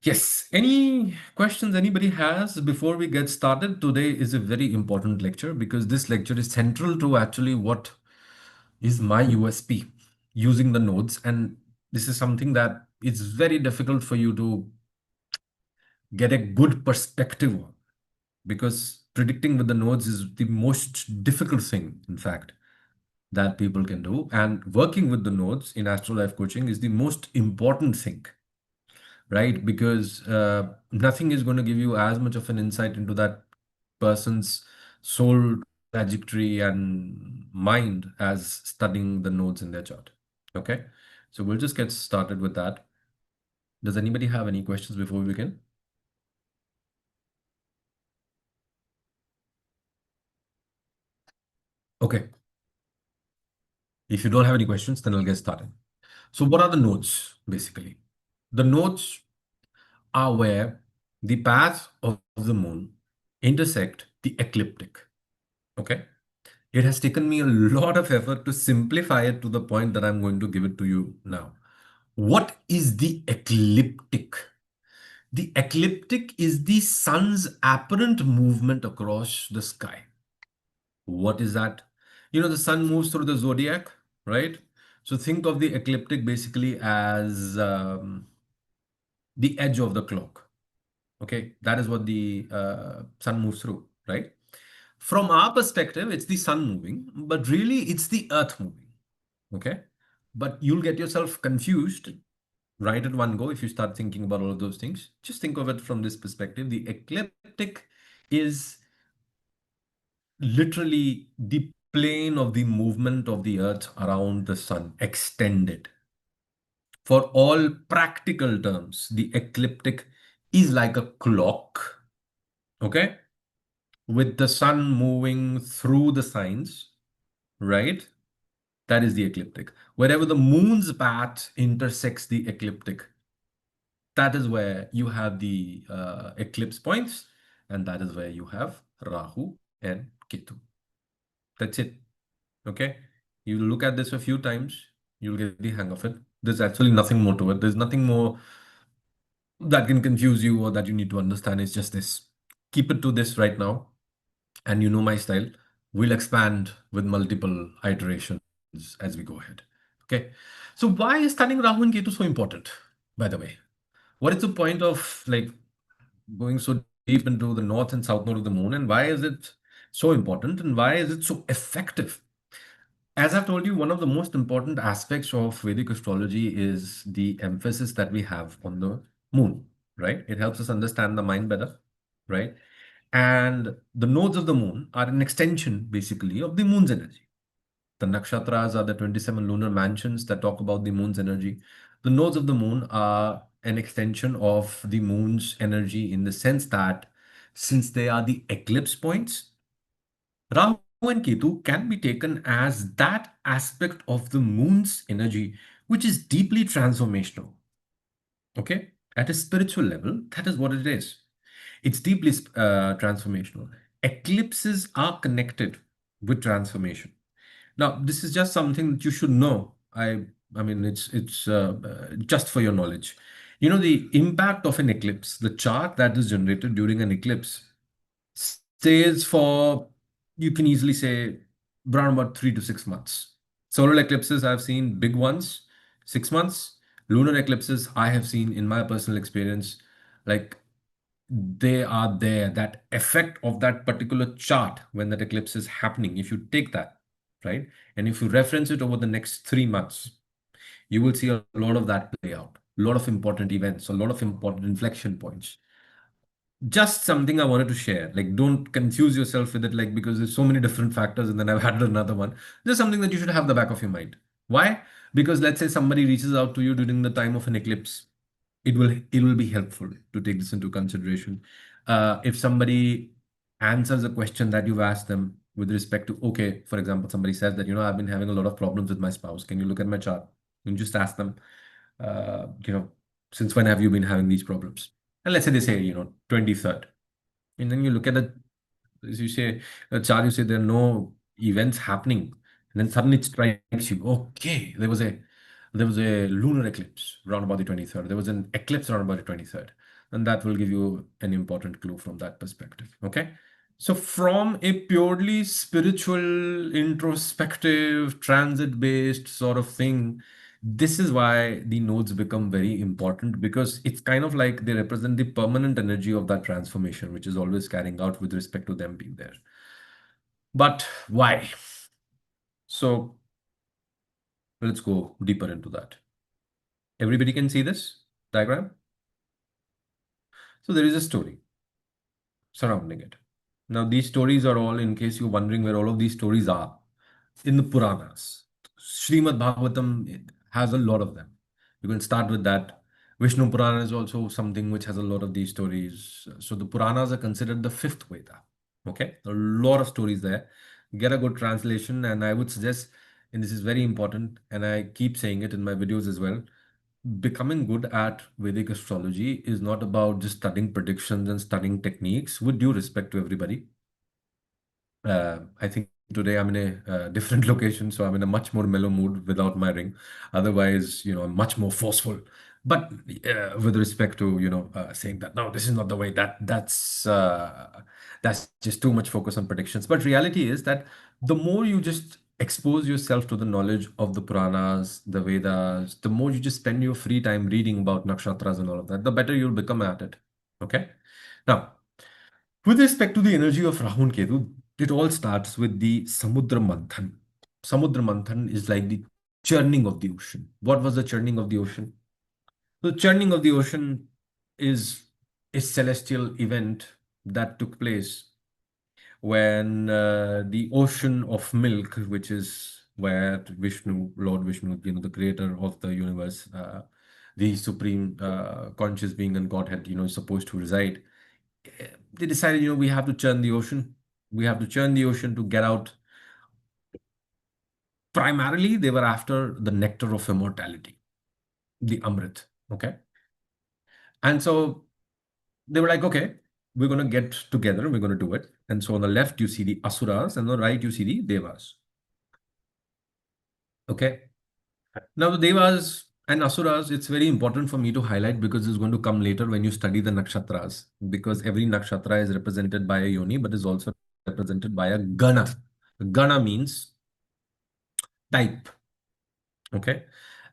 Yes. Any questions anybody has before we get started? Today is a very important lecture because this lecture is central to actually what is my USP using the nodes. And this is something that it's very difficult for you to get a good perspective on because predicting with the nodes is the most difficult thing, in fact, that people can do. And working with the nodes in astro life coaching is the most important thing, right? Because nothing is going to give you as much of an insight into that person's soul trajectory and mind as studying the nodes in their chart. Okay, so we'll just get started with that. Does anybody have any questions before we begin? Okay, if you don't have any questions, then I'll get started. So, what are the nodes basically? The nodes are where the paths of the moon intersect the ecliptic. Okay. It has taken me a lot of effort to simplify it to the point that I'm going to give it to you now. What is the ecliptic? The ecliptic is the sun's apparent movement across the sky. What is that? You know, the sun moves through the zodiac, right? So think of the ecliptic basically as the edge of the clock. Okay, that is what the sun moves through, right? From our perspective, it's the sun moving, but really it's the earth moving. Okay. But you'll get yourself confused right at one go if you start thinking about all of those things. Just think of it from this perspective. The ecliptic is literally the plane of the movement of the earth around the sun extended. For all practical terms, the ecliptic is like a clock, okay, with the sun moving through the signs, right? That is the ecliptic. Wherever the moon's path intersects the ecliptic, that is where you have the eclipse points, and that is where you have Rahu and Ketu. That's it. Okay. You look at this a few times, you'll get the hang of it. There's actually nothing more to it. There's nothing more that can confuse you or that you need to understand. It's just this. Keep it to this right now. And you know my style. We'll expand with multiple iterations as we go ahead. Okay. So why is studying Rahu and Ketu so important, by the way? What is the point of like going so deep into the north and south node of the moon, and why is it so important and why is it so effective? As I've told you, one of the most important aspects of Vedic astrology is the emphasis that we have on the moon, right? It helps us understand the mind better, right? And the nodes of the moon are an extension, basically, of the moon's energy. The nakshatras are the 27 lunar mansions that talk about the moon's energy. The nodes of the moon are an extension of the moon's energy in the sense that since they are the eclipse points, Rahu and Ketu can be taken as that aspect of the moon's energy which is deeply transformational. Okay? At a spiritual level, that is what it is. It's deeply transformational. Eclipses are connected with transformation. Now, this is just something that you should know. I mean, it's just for your knowledge. You know, the impact of an eclipse, the chart that is generated during an eclipse, stays for, you can easily say, around about 3 to 6 months. Solar eclipses, I've seen big ones, 6 months. Lunar eclipses, I have seen in my personal experience, like they are there. That effect of that particular chart when that eclipse is happening, if you take that, right, and if you reference it over the next 3 months, you will see a lot of that play out. A lot of important events, a lot of important inflection points. Just something I wanted to share. Like, don't confuse yourself with it, like, because there's so many different factors, and then I've had another one. Just something that you should have the back of your mind. Why? Because let's say somebody reaches out to you during the time of an eclipse, it will be helpful to take this into consideration. If somebody answers a question that you've asked them with respect to, okay, for example, somebody says that, I've been having a lot of problems with my spouse. Can you look at my chart? And just ask them, uh, you know, since when have you been having these problems? And let's say they say, 23rd. And then you look at it, as you say, a chart, you say there are no events happening. And then suddenly it strikes you, okay, there was a There was a lunar eclipse around about the 23rd. There was an eclipse around about the 23rd. And that will give you an important clue from that perspective. Okay. So, from a purely spiritual, introspective, transit based sort of thing, this is why the nodes become very important, because it's kind of like they represent the permanent energy of that transformation, which is always carrying out with respect to them being there. But why? So, let's go deeper into that. Everybody can see this diagram? So, there is a story surrounding it. Now, these stories are all, in case you're wondering where all of these stories are, in the Puranas. Srimad Bhagavatam it has a lot of them. You can start with that. Vishnu Purana is also something which has a lot of these stories. So the Puranas are considered the fifth Veda. Okay, a lot of stories there. Get a good translation, and I would suggest, and this is very important, and I keep saying it in my videos as well. Becoming good at Vedic astrology is not about just studying predictions and studying techniques, with due respect to everybody. I think today I'm in a different location, so I'm in a much more mellow mood without my ring. Otherwise, I'm much more forceful. But with respect to saying that no, this is not the way. That's just too much focus on predictions. But reality is that the more you just expose yourself to the knowledge of the Puranas, the Vedas, the more you just spend your free time reading about nakshatras and all of that, the better you'll become at it. Okay. Now, with respect to the energy of Rahu and Ketu, it all starts with the Samudra Manthan. Samudra Manthan is like the churning of the ocean. What was the churning of the ocean? The churning of the ocean is a celestial event that took place when the ocean of milk, which is where Vishnu, Lord Vishnu, the creator of the universe, the supreme conscious being and Godhead, is supposed to reside. They decided, we have to churn the ocean. We have to churn the ocean to get out. Primarily, they were after the nectar of immortality, the Amrit. Okay. And so they were like, okay, we're going to get together. We're going to do it. And so on the left, you see the Asuras, and on the right, you see the Devas. Okay. Now, the Devas and Asuras, it's very important for me to highlight because it's going to come later when you study the nakshatras. Because every nakshatra is represented by a yoni, but is also represented by a gana. Gana means type. Okay.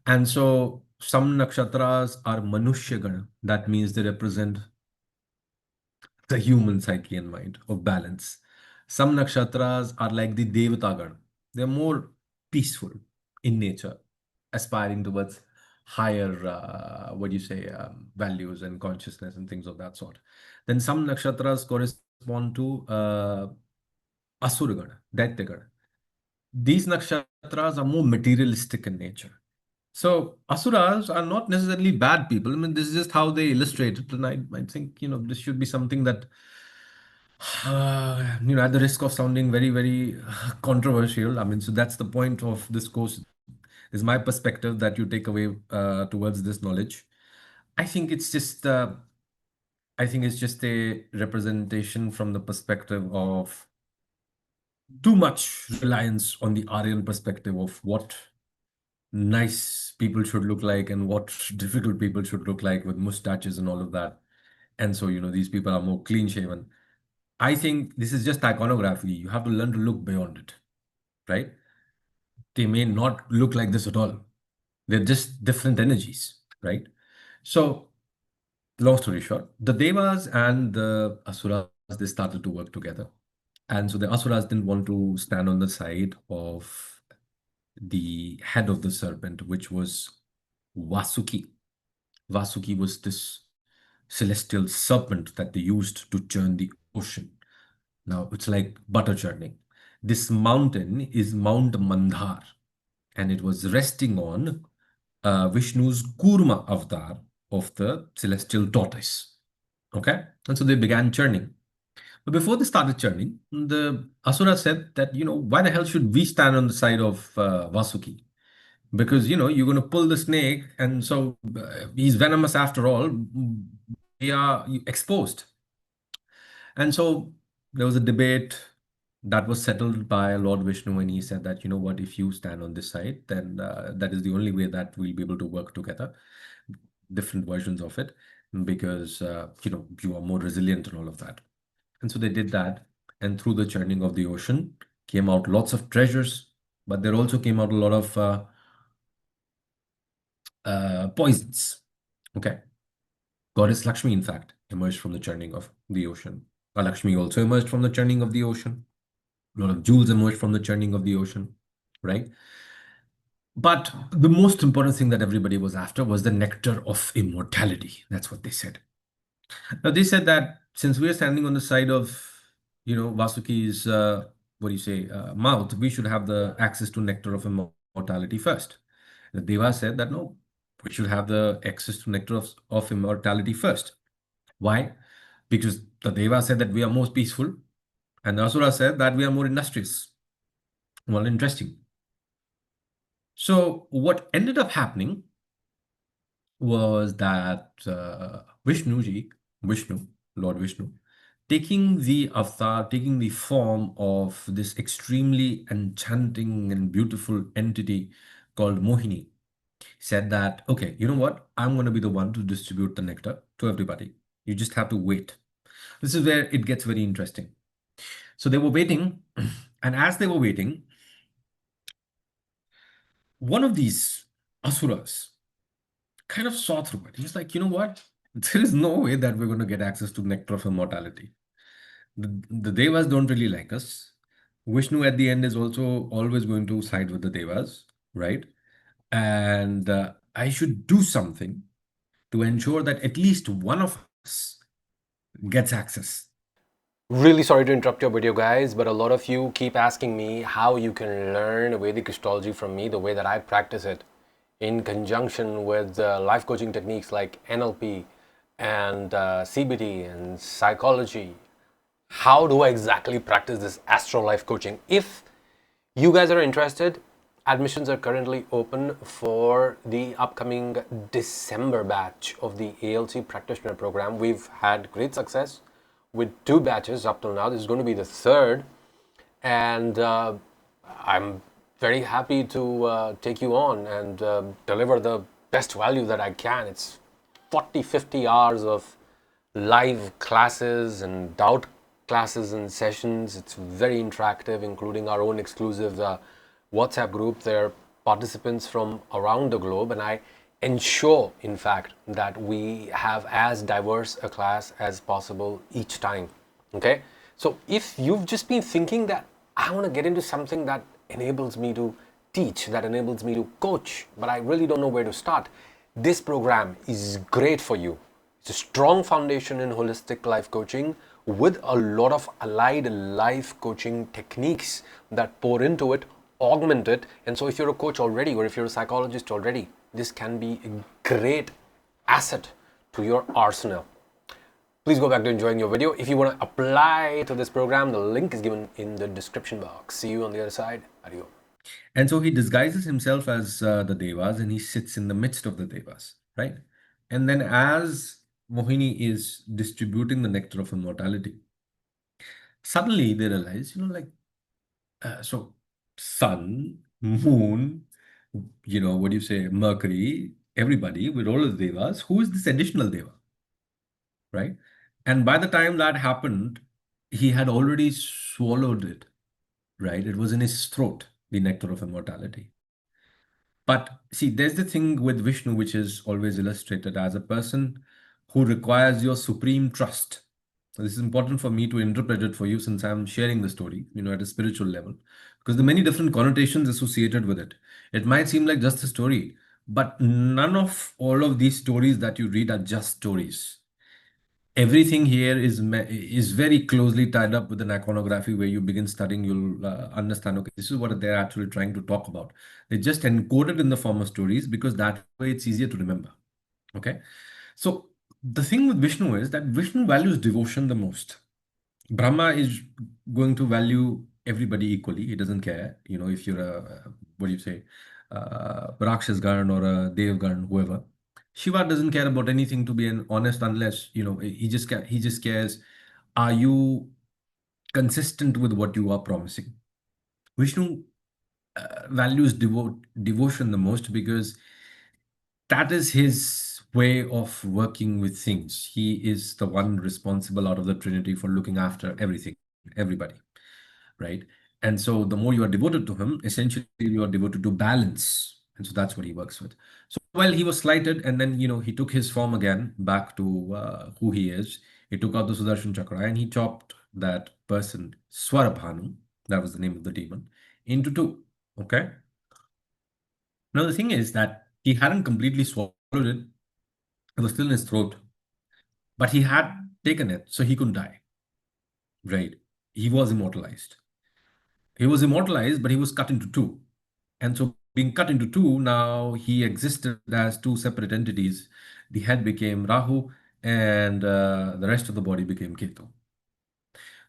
And so some nakshatras are Manushya Gana. That means they represent the human psyche and mind of balance. Some nakshatras are like the Devata Gana. They're more peaceful in nature, aspiring towards higher, what do you say, values and consciousness and things of that sort. Then some nakshatras correspond to Asura Gana, Daitya Gana. These nakshatras are more materialistic in nature. So asuras are not necessarily bad people. I mean, this is just how they illustrate it, and I think this should be something that at the risk of sounding very very controversial. I mean, so that's the point of this course. Is my perspective that you take away towards this knowledge. I think it's just a representation from the perspective of too much reliance on the Aryan perspective of what nice people should look like and what difficult people should look like with mustaches and all of that. And so, these people are more clean shaven. I think this is just iconography. You have to learn to look beyond it, right? They may not look like this at all. They're just different energies, right? So, long story short, the Devas and the Asuras, they started to work together. And so the Asuras didn't want to stand on the side of the head of the serpent, which was Vasuki. Vasuki was this celestial serpent that they used to churn the ocean. Now it's like butter churning. This mountain is Mount Mandhar, and it was resting on Vishnu's Kurma avatar of the celestial tortoise. Okay, and so they began churning. But before they started churning, the Asura said that, why the hell should we stand on the side of Vasuki? Because you're going to pull the snake, and so he's venomous after all. We are exposed. And so there was a debate. that was settled by Lord Vishnu, and he said that, you know what, if you stand on this side, then that is the only way that we'll be able to work together. Different versions of it, because you are more resilient and all of that. And so they did that, and through the churning of the ocean came out lots of treasures, but there also came out a lot of poisons. Okay, goddess Lakshmi, in fact, emerged from the churning of the ocean. Lakshmi also emerged from the churning of the ocean. A lot of jewels emerged from the churning of the ocean, right? But the most important thing that everybody was after was the nectar of immortality. That's what they said. Now, they said that since we are standing on the side of, Vasuki's, what do you say, mouth, we should have the access to nectar of immortality first. The Deva said that no, we should have the access to nectar of immortality first. Why? Because the Deva said that we are most peaceful, and the Asura said that we are more industrious. Well, interesting. So, what ended up happening was that Vishnu, Lord Vishnu, taking the avatar, taking the form of this extremely enchanting and beautiful entity called Mohini, said that, okay, you know what? I'm going to be the one to distribute the nectar to everybody. You just have to wait. This is where it gets very interesting. So they were waiting, and as they were waiting, one of these asuras kind of saw through it. He's like, you know what? There is no way that we're going to get access to nectar of immortality. The Devas don't really like us. Vishnu at the end is also always going to side with the Devas, right? And I should do something to ensure that at least one of us gets access. Really sorry to interrupt your video, guys, but a lot of you keep asking me how you can learn Vedic astrology from me the way that I practice it in conjunction with life coaching techniques like NLP and CBT and psychology. How do I exactly practice this astro-life coaching? If you guys are interested, admissions are currently open for the upcoming December batch of the ALC Practitioner program. We've had great success with 2 batches up till now. This is going to be the 3rd, and I'm very happy to take you on and deliver the best value that I can. It's 40-50 hours of live classes and doubt classes and sessions. It's very interactive, including our own exclusive WhatsApp group. There are participants from around the globe, and I ensure, in fact, that we have as diverse a class as possible each time. Okay, so if you've just been thinking that I want to get into something that enables me to teach, that enables me to coach, but I really don't know where to start, this program is great for you. It's a strong foundation in holistic life coaching with a lot of allied life coaching techniques that pour into it, augment it. And so if you're a coach already, or if you're a psychologist already, this can be a great asset to your arsenal. Please go back to enjoying your video. If you want to apply to this program, the link is given in the description box. See you on the other side. Adios. And so he disguises himself as the Devas, and he sits in the midst of the Devas, right? And then as Mohini is distributing the nectar of immortality, suddenly they realize, so sun, moon, what do you say, Mercury, everybody, with all of the Devas, who is this additional Deva, right? And by the time that happened, he had already swallowed it, right? It was in his throat, the nectar of immortality. But see, there's the thing with Vishnu, which is always illustrated as a person who requires your supreme trust. So this is important for me to interpret it for you, since I'm sharing the story, at a spiritual level, because the many different connotations associated with it. It might seem like just a story, but none of all of these stories that you read are just stories. Everything here is very closely tied up with an iconography. Where you begin studying, you'll understand, okay, this is what they're actually trying to talk about. They just encode it in the form of stories, because that way it's easier to remember. Okay, so the thing with Vishnu is that Vishnu values devotion the most. Brahma is going to value everybody equally. He doesn't care, if you're a, what do you say, Rakshas Garn or a Dev Garn, whoever. Shiva doesn't care about anything, to be an honest, unless, he just cares, are you consistent with what you are promising. Vishnu values devotion the most because that is his way of working with things. He is the one responsible out of the Trinity for looking after everything, everybody, right? And so the more you are devoted to him, essentially you are devoted to balance. And so that's what he works with. So while he was slighted, and then, he took his form again back to who he is. He took out the Sudarshan Chakra and he chopped that person, Swarabhanu, that was the name of the demon, into two. Okay. Now, the thing is that he hadn't completely swallowed it, it was still in his throat, but he had taken it so he couldn't die, right? He was immortalized. He was immortalized, but he was cut into two. And so, being cut into two, now he existed as two separate entities. The head became Rahu, and the rest of the body became Ketu.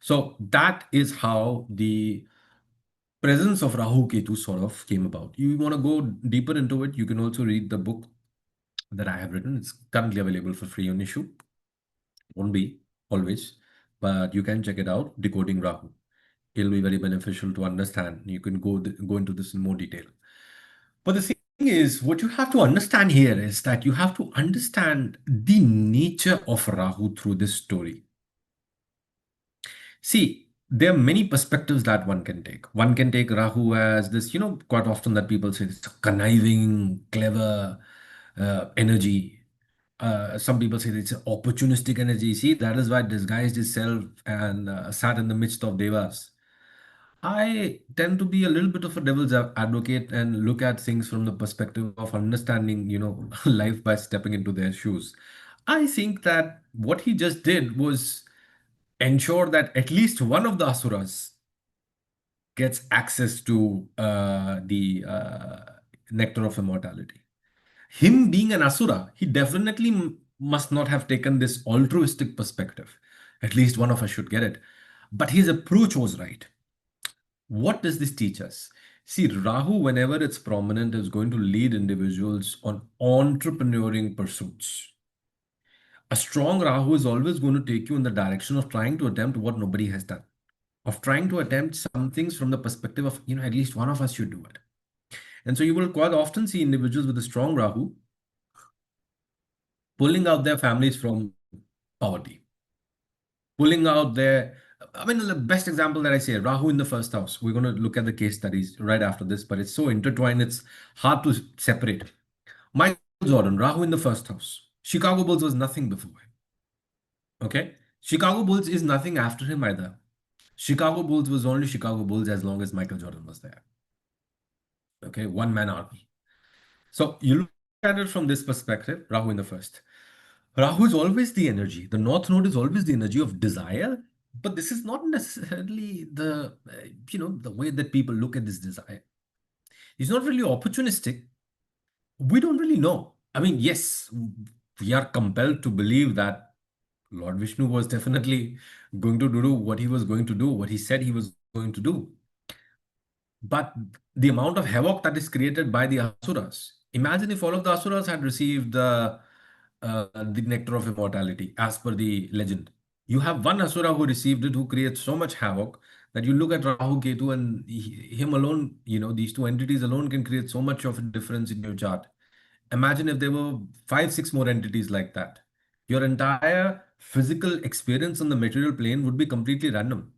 So, that is how the presence of Rahu Ketu sort of came about. You want to go deeper into it, you can also read the book that I have written. It's currently available for free on issue. Won't be always, but you can check it out. Decoding Rahu. It'll be very beneficial to understand. You can go into this in more detail. But the thing is, what you have to understand here is that you have to understand the nature of Rahu through this story. See, there are many perspectives that one can take. One can take Rahu as this, quite often that people say it's a conniving, clever energy. Some people say it's an opportunistic energy. See, that is why it disguised itself and sat in the midst of devas. I tend to be a little bit of a devil's advocate and look at things from the perspective of understanding, life by stepping into their shoes. I think that what he just did was ensure that at least one of the asuras gets access to the nectar of immortality. Him being an asura, he definitely must not have taken this altruistic perspective. At least one of us should get it. But his approach was right. What does this teach us? See, Rahu, whenever it's prominent, is going to lead individuals on entrepreneuring pursuits. A strong Rahu is always going to take you in the direction of trying to attempt what nobody has done, of trying to attempt some things from the perspective of, at least one of us should do it. And so you will quite often see individuals with a strong Rahu pulling out their families from poverty, pulling out their, I mean, the best example that I say, Rahu in the first house. We're going to look at the case studies right after this, but it's so intertwined, it's hard to separate. Michael Jordan, Rahu in the first house. Chicago Bulls was nothing before him. Okay? Chicago Bulls is nothing after him either. Chicago Bulls was only Chicago Bulls as long as Michael Jordan was there. Okay? One man army. So you look at it from this perspective, Rahu in the first. Rahu is always the energy. The North Node is always the energy of desire, but this is not necessarily the way that people look at this desire. It's not really opportunistic. We don't really know. I mean, yes, we are compelled to believe that Lord Vishnu was definitely going to do what he was going to do, what he said he was going to do. But the amount of havoc that is created by the asuras. Imagine if all of the asuras had received the nectar of immortality, as per the legend. You have one asura who received it, who creates so much havoc that you look at Rahu Ketu and him alone, these two entities alone can create so much of a difference in your chart. Imagine if there were five, six more entities like that. Your entire physical experience on the material plane would be completely random.